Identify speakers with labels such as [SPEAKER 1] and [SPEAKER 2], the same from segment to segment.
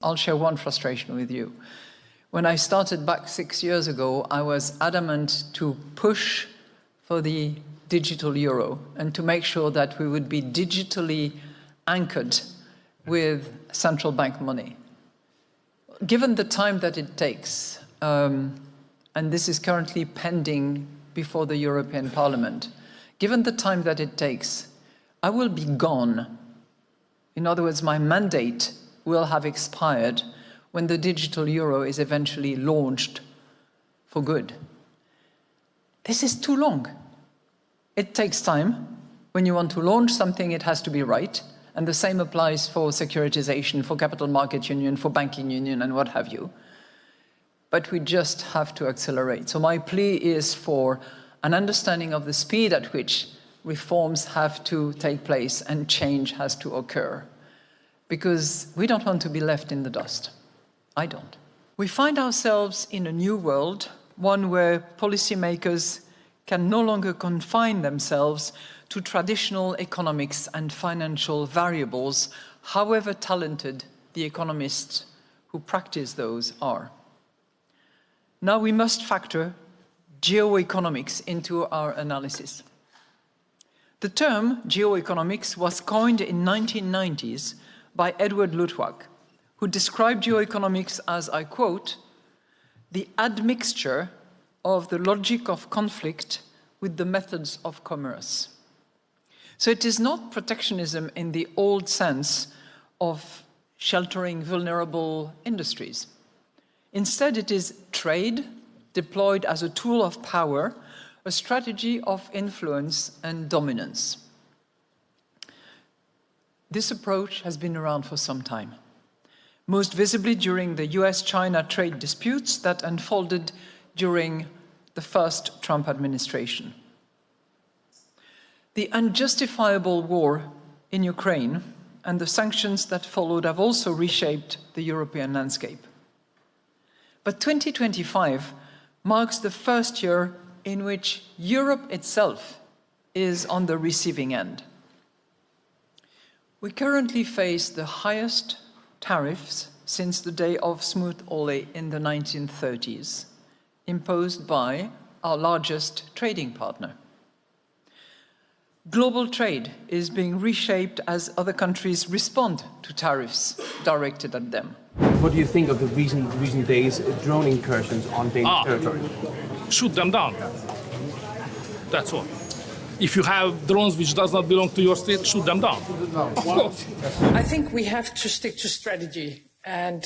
[SPEAKER 1] I'll share one frustration with you. When I started back 6 years ago, I was adamant to push for the digital euro and to make sure that we would be digitally anchored with central bank money. Given the time that it takes, and this is currently pending before the European Parliament, given the time that it takes, I will be gone. In other words, my mandate will have expired when the digital euro is eventually launched for good. This is too long. It takes time. When you want to launch something, it has to be right. And the same applies for securitization, for capital market union, for banking union, and what have you. But we just have to accelerate. So my plea is for an understanding of the speed at which reforms have to take place and change has to occur. Because we don't want to be left in the dust. I don't. We find ourselves in a new world, one where policymakers can no longer confine themselves to traditional economics and financial variables, however talented the economists who practice those are. Now we must factor geoeconomics into our analysis. The term geoeconomics was coined in the 1990s by Edward Luttwak, who described geoeconomics as, I quote, the admixture of the logic of conflict with the methods of commerce. So it is not protectionism in the old sense of sheltering vulnerable industries. Instead, it is trade deployed as a tool of power, a strategy of influence and dominance. This approach has been around for some time, most visibly during the US-China trade disputes that unfolded during the first Trump administration. The unjustifiable war in Ukraine and the sanctions that followed have also reshaped the European landscape. But 2025 marks the first year in which Europe itself is on the receiving end. We currently face the highest tariffs since the day of smooth oil in the 1930s, imposed by our largest trading partner. Global trade is being reshaped as other countries respond to tariffs directed at them.
[SPEAKER 2] What do you think of the recent days' drone incursions on Danish territory?
[SPEAKER 3] Shoot them down. That's all. If you have drones which does not belong to your state, shoot them down. Of course.
[SPEAKER 4] I think we have to stick to strategy, and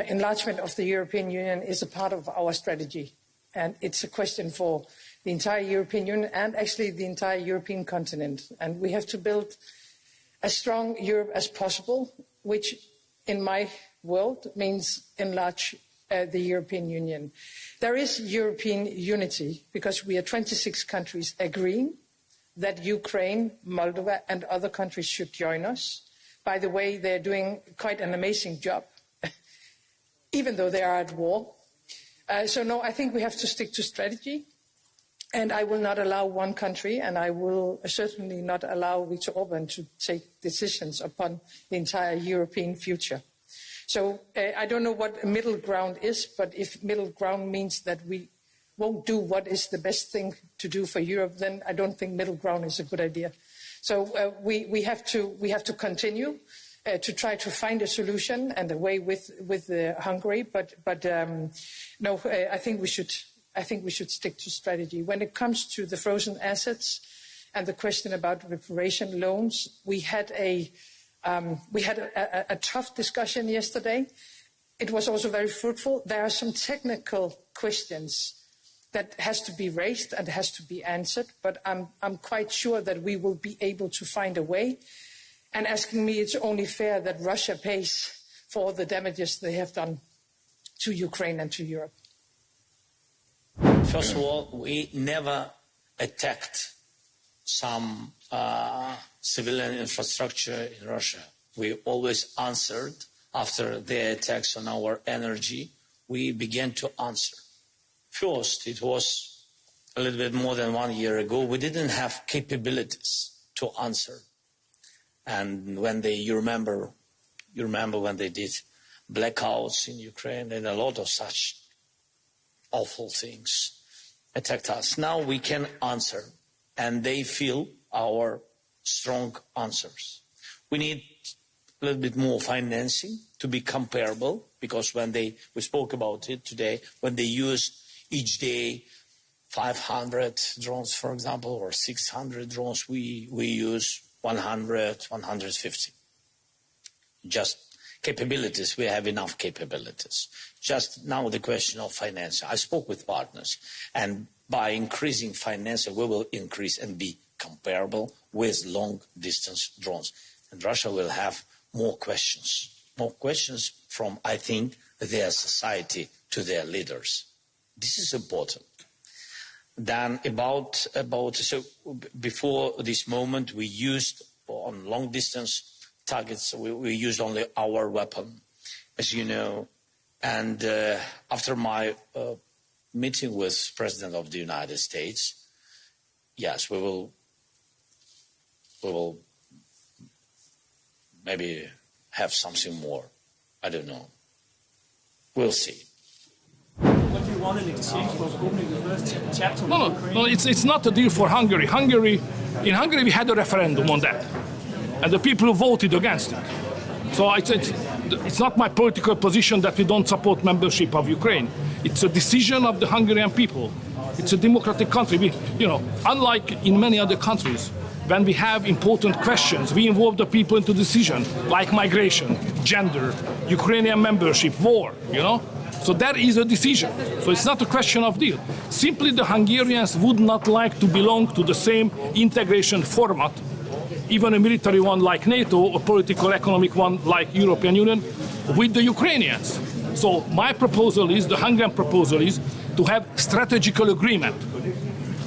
[SPEAKER 4] enlargement of the European Union is a part of our strategy. And it's a question for the entire European Union and actually the entire European continent. And we have to build as strong Europe as possible, which in my world means enlarge the European Union. There is European unity because we are 26 countries agreeing that Ukraine, Moldova and other countries should join us. By the way, they're doing quite an amazing job, even though they are at war. So no, I think we have to stick to strategy. And I will not allow one country, and I will certainly not allow Viktor Orbán to take decisions upon the entire European future. So I don't know what middle ground is, but if middle ground means that we won't do what is the best thing to do for Europe, then I don't think middle ground is a good idea. So we have to continue to try to find a solution and a way with Hungary. But no, I think we should stick to strategy. When it comes to the frozen assets and the question about reparation loans, we had a tough discussion yesterday. It was also very fruitful. There are some technical questions that has to be raised and has to be answered, but I'm quite sure that we will be able to find a way. And asking me, it's only fair that Russia pays for the damages they have done to Ukraine and to Europe.
[SPEAKER 5] First of all, we never attacked some civilian infrastructure in Russia. We always answered after their attacks on our energy. We began to answer. First, it was a little bit more than 1 year ago. We didn't have capabilities to answer. And when you remember when they did blackouts in Ukraine, and a lot of such awful things attacked us. Now we can answer, and they feel our strong answers. We need a little bit more financing to be comparable, because when we spoke about it today, when they use each day 500 drones, for example, or 600 drones, we use 100, 150. Just capabilities, we have enough capabilities. Just now the question of financing. I spoke with partners, and by increasing financing, we will increase and be comparable with long-distance drones. And Russia will have more questions from, I think, their society to their leaders. This is important. Then so before this moment, we used on long-distance targets, we used only our weapon, as you know. And after my meeting with President of the United States, yes, we will maybe have something more. I don't know. We'll see.
[SPEAKER 6] What do you want in exchange for opening the first chapter?
[SPEAKER 3] No, it's not a deal for Hungary. In Hungary, we had a referendum on that, and the people voted against it. So it's not my political position that we don't support membership of Ukraine. It's a decision of the Hungarian people. It's a democratic country. Unlike in many other countries, when we have important questions, we involve the people into decision, like migration, gender, Ukrainian membership, war, So that is a decision. So it's not a question of deal. Simply the Hungarians would not like to belong to the same integration format, even a military one like NATO, or political economic one like European Union, with the Ukrainians. So my proposal is, the Hungarian proposal is, to have strategical agreement,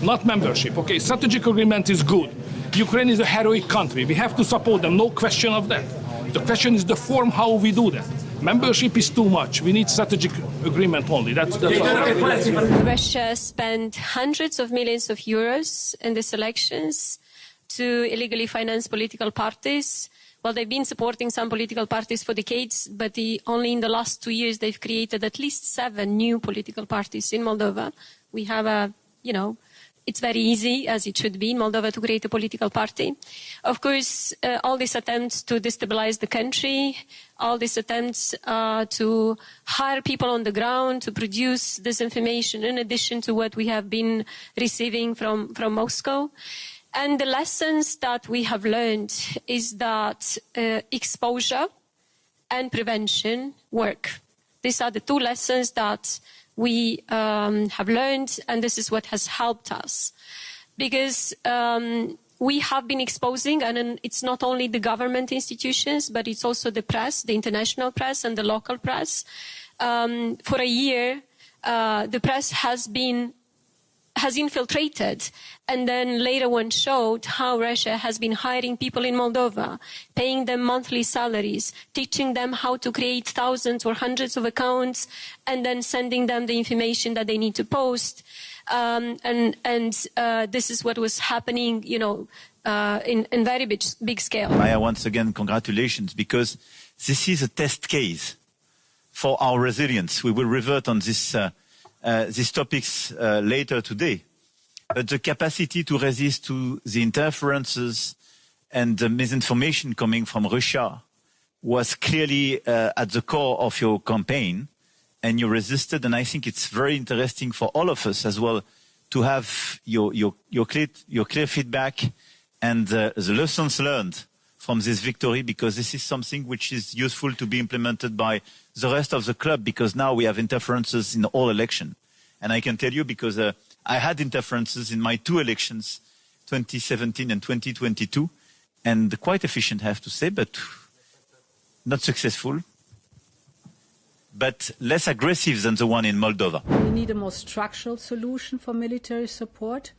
[SPEAKER 3] not membership. Okay, strategic agreement is good. Ukraine is a heroic country. We have to support them, no question of that. The question is the form how we do that. Membership is too much. We need strategic agreement only. That's all.
[SPEAKER 7] Russia spent hundreds of millions of euros in these elections to illegally finance political parties. Well, they've been supporting some political parties for decades, but only in the last 2 years they've created at least 7 new political parties in Moldova. We have it's very easy, as it should be in Moldova, to create a political party. Of course, all these attempts to destabilize the country, all these attempts to hire people on the ground to produce disinformation in addition to what we have been receiving from Moscow. And the lessons that we have learned is that exposure and prevention work. These are the 2 lessons that we have learned, and this is what has helped us. Because we have been exposing, and it's not only the government institutions, but it's also the press, the international press and the local press. For a year, the press has infiltrated, and then later on showed how Russia has been hiring people in Moldova, paying them monthly salaries, teaching them how to create thousands or hundreds of accounts, and then sending them the information that they need to post. This is what was happening, in very big scale.
[SPEAKER 8] Maia, once again, congratulations, because this is a test case for our resilience. We will revert on these topics later today. But the capacity to resist to the interferences and the misinformation coming from Russia was clearly at the core of your campaign, and you resisted. And I think it's very interesting for all of us as well to have your clear feedback and the lessons learned from this victory, because this is something which is useful to be implemented by the rest of the club, because now we have interferences in all elections. And I can tell you, because I had interferences in my 2 elections, 2017 and 2022, and quite efficient, I have to say, but not successful, but less aggressive than the one in Moldova.
[SPEAKER 9] We need a more structural solution for military support.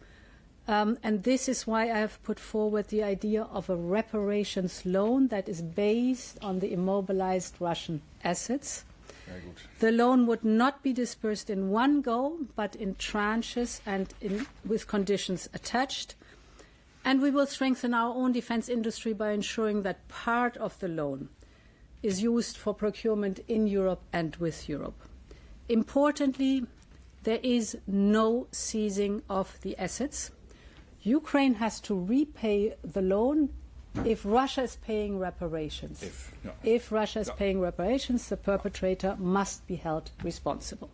[SPEAKER 9] And this is why I have put forward the idea of a reparations loan that is based on the immobilized Russian assets. Very good. The loan would not be dispersed in one go, but in tranches and with conditions attached. And we will strengthen our own defense industry by ensuring that part of the loan is used for procurement in Europe and with Europe. Importantly, there is no seizing of the assets. Ukraine has to repay the loan if Russia is paying reparations. If Russia is paying reparations, the perpetrator must be held responsible.